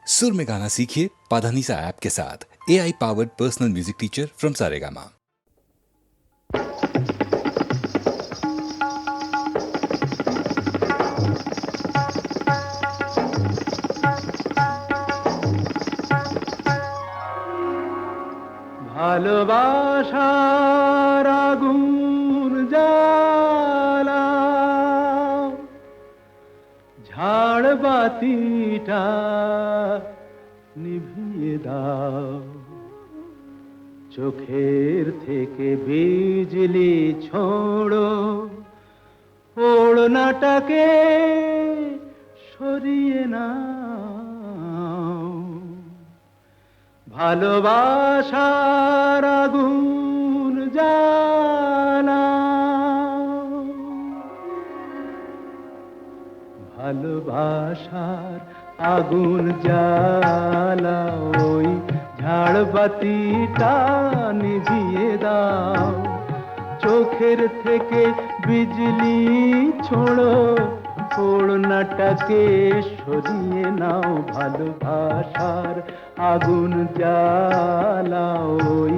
सुर में गाना सीखिए पाधानीसा ऐप के साथ। AI powered personal music teacher from Saregama. ভালোবাসার আগুন জ্বালা ঝাড় বাতিটা নিভিয়ে দাও, চোখের থেকে বিজলি ছোড়ো, ওড়নাটাকে সরিয়ে নাও। ভালোবাসার আগুন জ্বালা, ভালোবাসার আগুন জ্বালা, ওই ঝাড়বাতিটা নিভিয়ে দাও, চোখের থেকে বিজলি ছোড়ো, ওড়নাটাকে সরিয়ে নাও। ভালোবাসার আগুন জ্বালা, ওই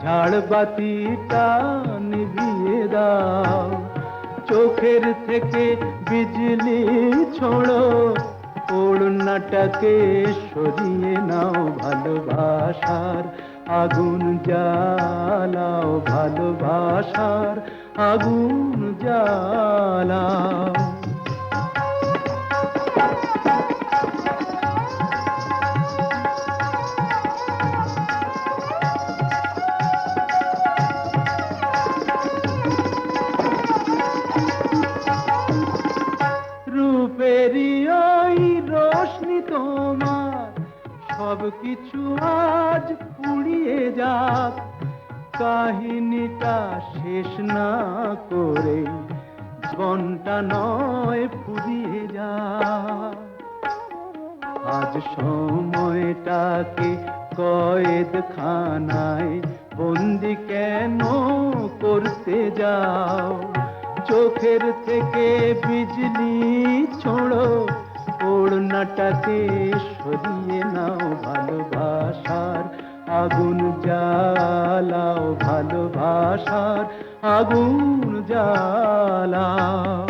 ঝাড়বাতিটা নিভিয়ে দাও, চোখের থেকে বিজলি ছোড়ো, ওড়নাটাকে সরিয়ে নাও। ভালোবাসার আগুন জ্বালাও, ভালোবাসার আগুন জ্বালাও। রূপেরই ওই রোশনি তোমার সব কিছু আজ পুড়িয়ে যাক, কাহিনীটা শেষ না করে জীবনটা নয় ফুরিয়ে যাক। আজ সময়টাকে কয়েদখানায় বন্দি কেন করতে যাও, চোখের থেকে বিজলি ছোড়ো, ওড়নাটাকে সরিয়ে নাও। ভালোবাসার আগুন জ্বালাও, ভালোবাসার আগুন জ্বালাও।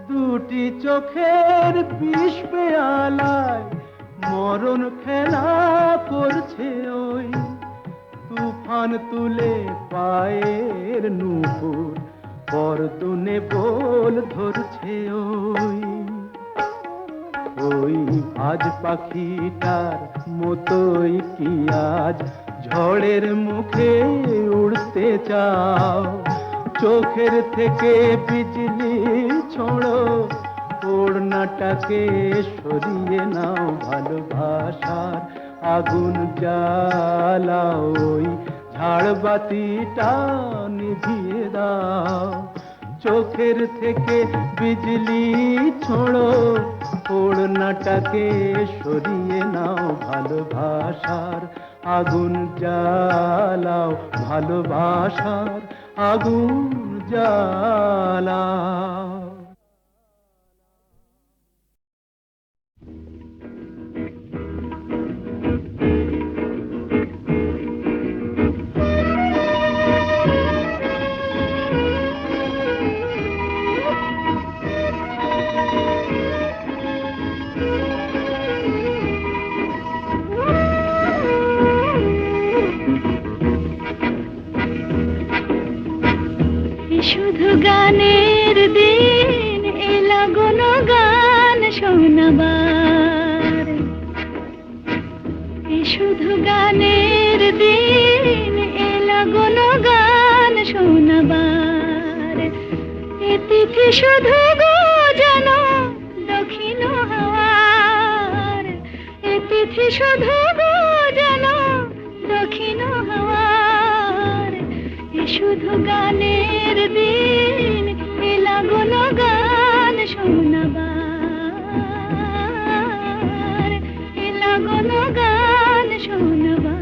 দুটি চোখের বিষ পেয়ালায় মরণ খেলা করছে ওই, তুফান তুলে পায়ের নুপুর পরতুনে বোল ধরছে ওই। ওই আজ পাখিটার মতোই কি আজ ঝড়ের মুখে উড়তে চাও, চোখের থেকে বিজলি ছোড়ো, ওড়নাটাকে সরিয়ে নাও। ভালোবাসার আগুন জ্বালাও, ওই ঝাড়বাতিটা নিভিয়ে দাও, চোখের থেকে বিজলি ছোড়ো, ওড়নাটাকে সরিয়ে নাও। ভালোবাসার আগুন জ্বালাও, ভালোবাসার আগুন জ্বালাও। শুধু গানের দিন এলা গুন গান শোনাবার, শুধু গানের দিন এলা গুন গান শোনাবার, এ তিথি শুধু গো যেন দক্ষিণ হাওয়ার, এ তিথি শুধু গো যেন দক্ষিণ হাওয়ার, শুধু গানের দিন এলা গুন গান শোনাবার, এলা লাগলো গান শোনাবার।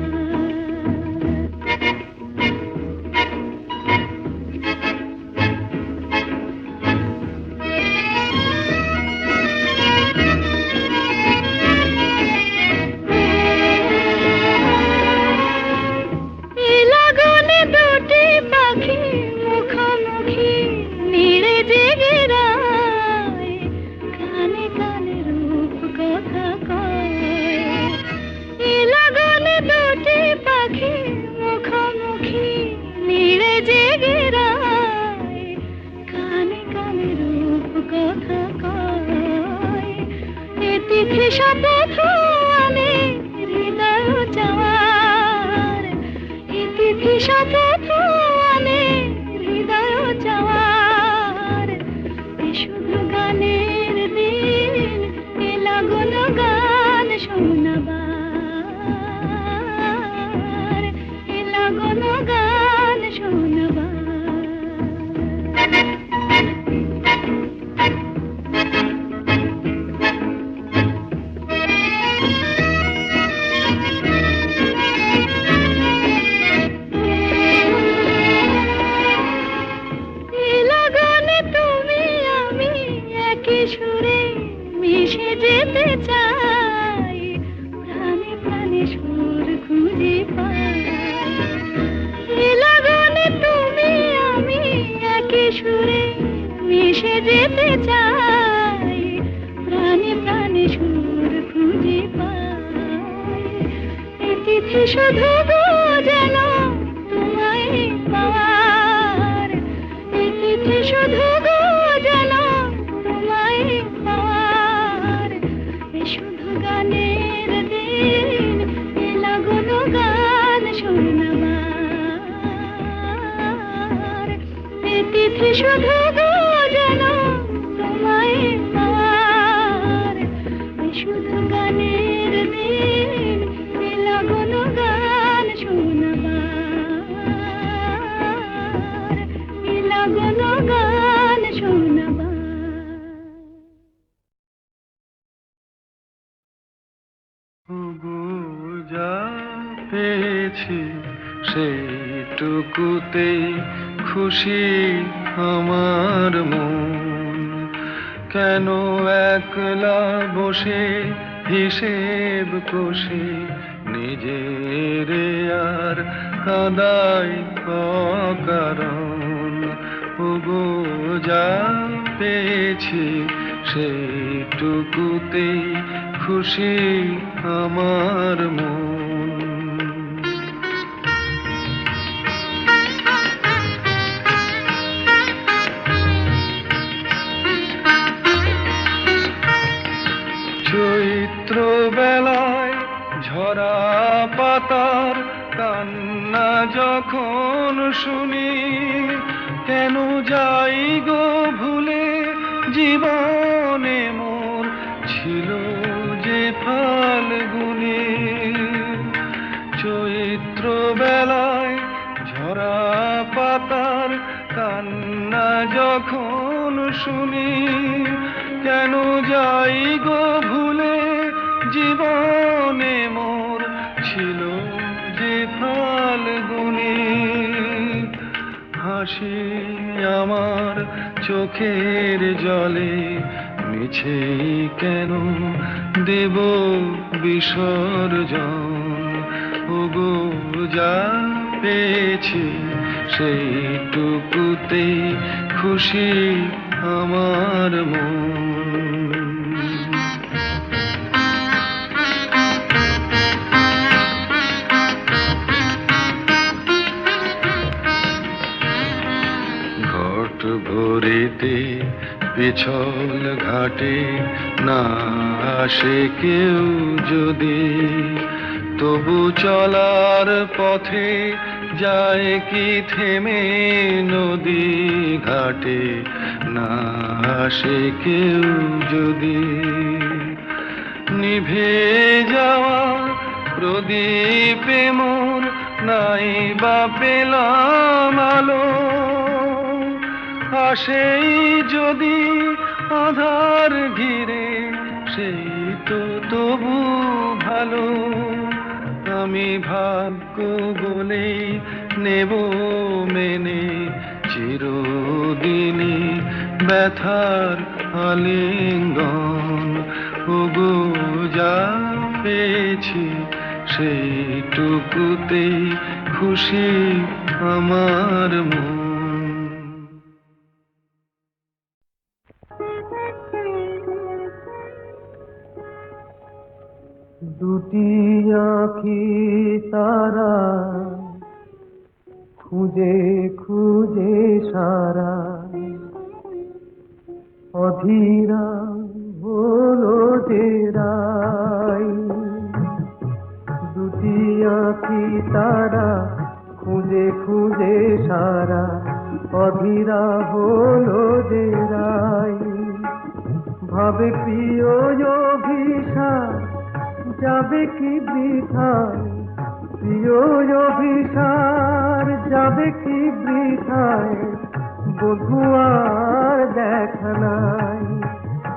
এই লগনে দুটি পাখি মুখোমুখি নিড়ে জেগে রায়, কানে কানে রূপ কথা কয়। এই লগনে দুটি পাখি মুখোমুখি নিড়ে জেগে রায়, কানে কানে রূপ কথা কয়। এ তিথি শপথ আনে হৃদয় চাওয়ার, এ তিথি শপথ আনে হৃদয় চাওয়ার। এ শুধু গানের দিন, এ লাগল গান শোনাবার, এ লাগল গান শোনাবার। সুরে মিশে যেতে চাই, প্রাণে প্রাণে সুর খুঁজে পাই। এ লগনে তুমি আমি একই সুরে মিশে যেতে চাই, প্রাণে প্রাণে সুর খুঁজে পাই। এ তিথি শুধু গো যেন তোমায় পাওয়ার, এ তিথি শুধু গো যেন তোমায় পাওয়ার। এ শুধু গানের দিন, এ লাগলো গান শোনাবার। এ তিথি শুধু গো যেন তোমায় পাওয়ার, এ শুধু গানের দিন, এ লাগলো গান শোনাবার, এ লাগলো গান শোনাবার। যা পেয়েছি সেইটুকুতেই খুশি আমার মন। কেন একলা বসে হিসেব কষে নিজের আর কাঁদাই অকারণ। ওগো যা পেয়েছি সেইটুকুতেই খুশি আমার মন। চৈত্র বেলায় ঝরা পাতার কান্না যখন শুনি, কেন যাই গো ভুলে জীবনে মোর ছিল যে ফাল্গুনে। চৈত্র বেলায় ঝরা পাতার কান্না যখন শুনি, কেন যাই গো ভুলে জীবনে মোর ছিল যে ফাল্গুনে। হাসি আমার চোখের জলে মিছে কেন দেব বিসর্জন। ওগো যা পেয়েছি সেইটুকুতেই খুশি আমার মন। ঘট ভরিতে পিছল ঘাটে না আসে কেউ যদি, তবু চলার পথে যায় কি থেমে নদী ঘাটে না আসে কেউ যদি। নিভে যাওয়া প্রদীপে মোর নাই বা পেলাম আলো, আসেই যদি আধার ঘিরে সেই তো তবু ভালো। আমি ভাগ্য বলে নেব মেনে চিরদিনই ব্যথার আলিঙ্গন। ওগো যা পেয়েছি সেইটুকুতেই খুশি আমার মন। দুটি আঁখি তারা খুঁজে খুঁজে সারা অধীরা হলো যে রাই। দুটি আঁখি তারা খুঁজে খুঁজে সারা অধীরা হলো যে রাই। ভাবে প্রিয় অভিশাপ যাবে কি বৃথায়, প্রিয় অভিসার যাবে কি বৃথায়, বধুয়ার দেখা নাই,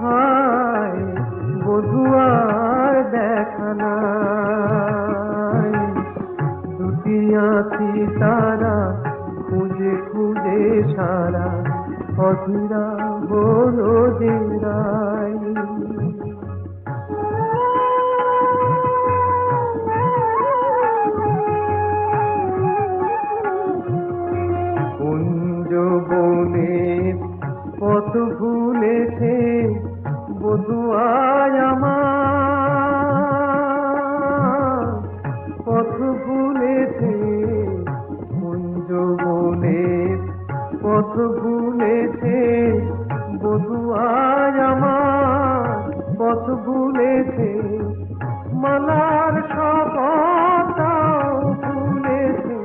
হায় বধুয়ার দেখা নাই। দুটি আঁখি তারা খুঁজে খুঁজে সারা অধীরা হলো যে রাই। বনের পথ ভুলেছে বধুয়ায় আমার, পথ ভুলেছে কুঞ্জ বনের পথ ভুলেছে বধুয়ায় আমার, পথ ভুলেছে মালার শপথটাও ভুলেছে,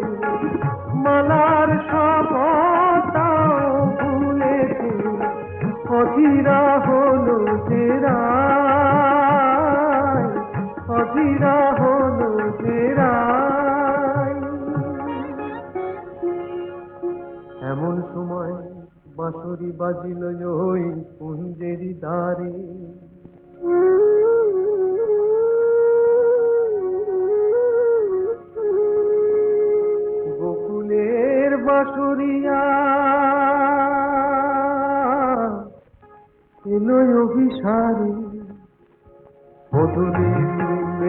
মালার শপথটাও ভুলেছে, অধীরা হলো যে রাই, অধীরা হলো যে রাই। এমন সময় বাঁশরি বাজিল ওই কুঞ্জেরি দ্বারে, গোকুলের বাঁশরিয়া এলো অভিসারে, বধূরে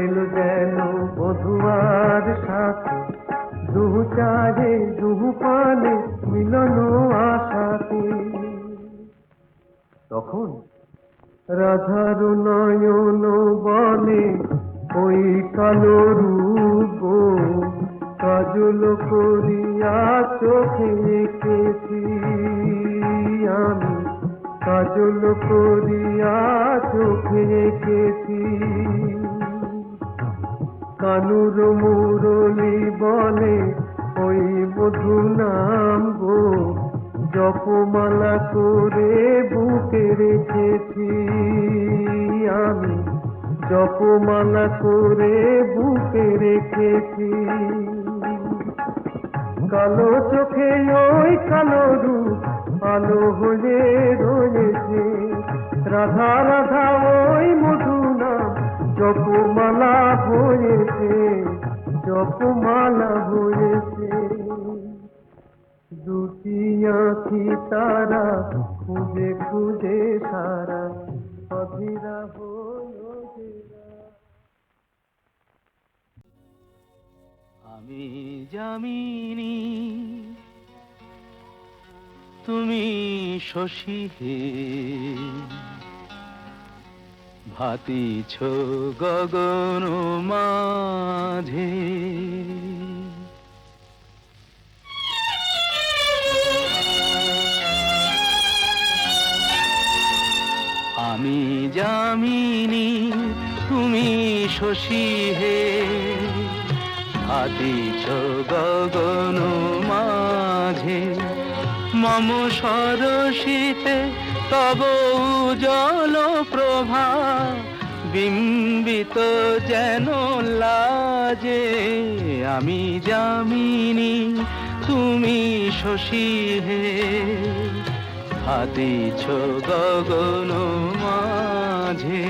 এলো যেন বধুয়ার সাথে, দুহু চাহে দুহু পানে মিলন আশাতে। তখন রাধার নয়ন বলে ওই কালো রূপ কাজল করিয়া চোখে এঁকেছি আমি, কাজল করিয়া চোখে এঁকেছি। কানুর মুরলি বলে ওই মধু নাম গো, জপমালা করে বুকে রেখেছি আমি, জপমালা করে বুকে রেখেছি। কালো চোখে ওই কালো রূপ আলো হয়ে রয়েছে, রাধা রাধা ওই মধু নাম জপমালা হয়েছে, জপমালা হয়েছে। দুটি আঁখি তারা খুঁজে খুঁজে সারা অধীরা হলো যে রাই। আমি যামিনী তুমি শশী হে, ভাতিছ গগন মাঝে। আমি যামিনী তুমি শশী হে, ভাতিছ গগন মাঝে। মম সরসিতে তব উজ্জ্বল প্রভা, বিম্বিত যেন লাজে। আমি যামিনী তুমি শশী হে, ভাতিছ গগন মাঝে।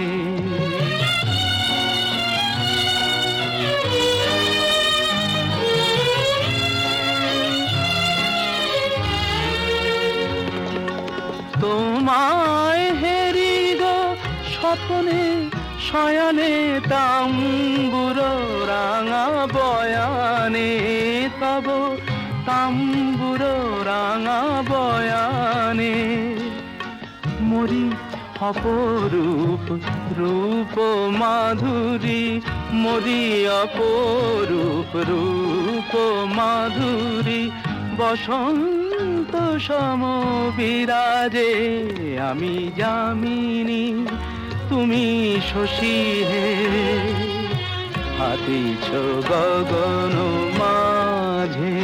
স্বপনে শয়নে তাম্বুর রাঙা বয়ানে তব তাম্বুর রাঙা বয়ানে মরি অপরূপ রূপ মাধুরী মরি অপরূপ রূপ মাধুরী বসন্ত সম বিরাজে আমি যামিনী তুমি শশী হে হাতিছ গগন মাঝে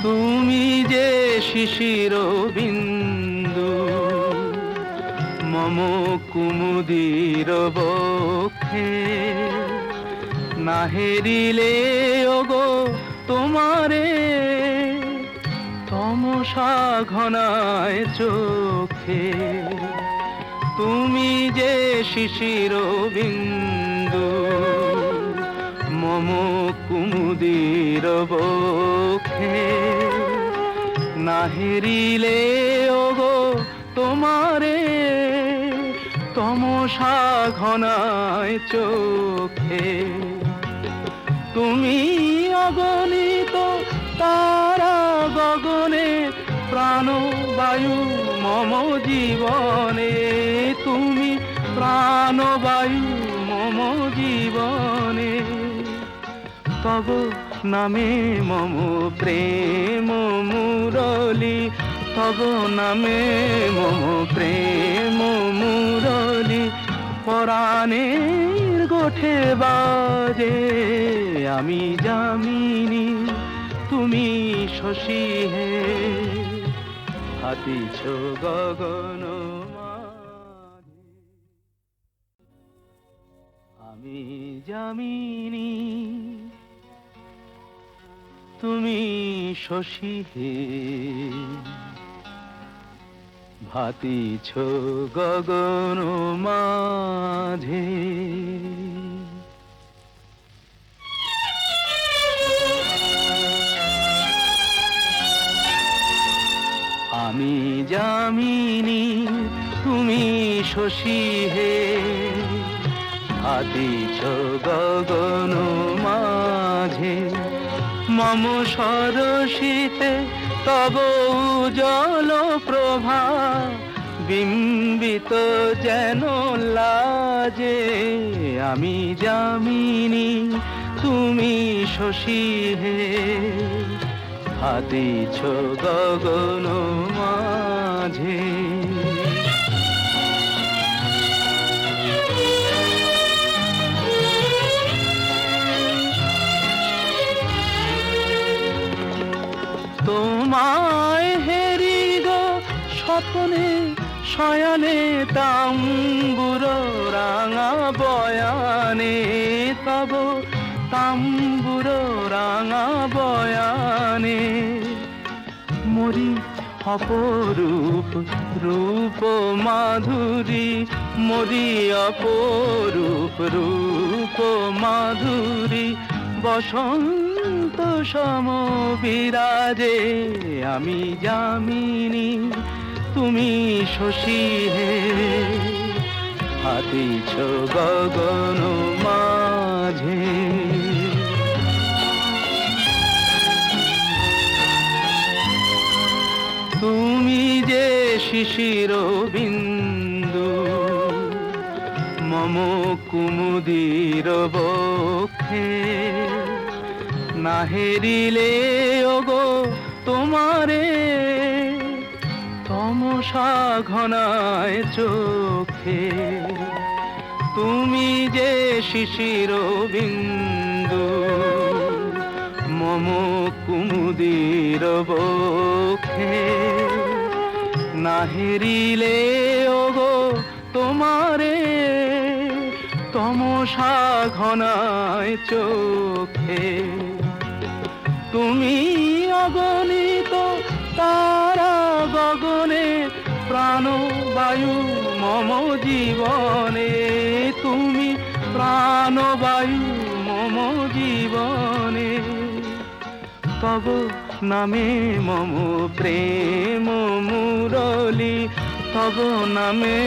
তুমি যে শিশির বিন্দু মম কুমুদির বক্ষে না হেরিলে ওগো তোমারে তমসা ঘনায় চোখে তুমি যে শিশির বিন্দু মম কুমুদির বক্ষে না হেরিলে ওগো তোমারে তমসা ঘনায় চোখে তুমি অগণিত তারা গগনে প্রাণবায়ু মম জীবনে তুমি প্রাণবায়ু মম জীবনে তব নামে মম প্রেম মুরলি তব নামে মম প্রেম মুরলি পরাণের গোঠে বাজে আমি যামিনী তুমি শশী হে হাতিছ গগন মাঝে আমি যামিনী তুমি শশী হে ভাতিছ গগন মাঝে আমি যামিনী তুমি শশী হে ভাতিছ গগন মাঝে মম সরসিতে তব উজ্জ্বল প্রভা বিম্বিত যেন লাজে আমি যামিনী তুমি শশী হে হাতিছ গগন মাঝে তোমায় হেরি গো স্বপ্নে শয়নে তাম্বুর রাঙা বয়ানে তব তাম্বুর রাঙা বয়ানে মরি অপরূপ রূপ মাধুরী মরি অপরূপ রূপ মাধুরী বসন্ত সম বিরাজে আমি যামিনী তুমি শশী হে হাতিছ গগন মাঝে তুমি যে শিশির বিন্দু মম কুমুদির বক্ষে না হেরিলে ওগো তোমারে তমসা ঘনায় চোখে তুমি যে শিশির বিন্দু মম কুমুদির বক্ষে না হেরিলে ওগো তোমারে তমসা ঘনায় চোখে তুমি অগণিত তারা গগনে প্রাণবায়ু মম জীবনে তুমি প্রাণবায়ু মম জীবনে তব নামে মম প্রেম মুরলি, তব নামে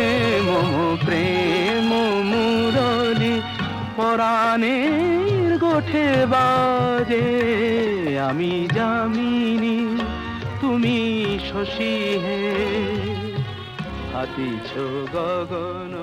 মম প্রেম মুরলি, পরাণের গোঠে বাজে আমি যামিনী তুমি শশী হে, হাতিছ গগন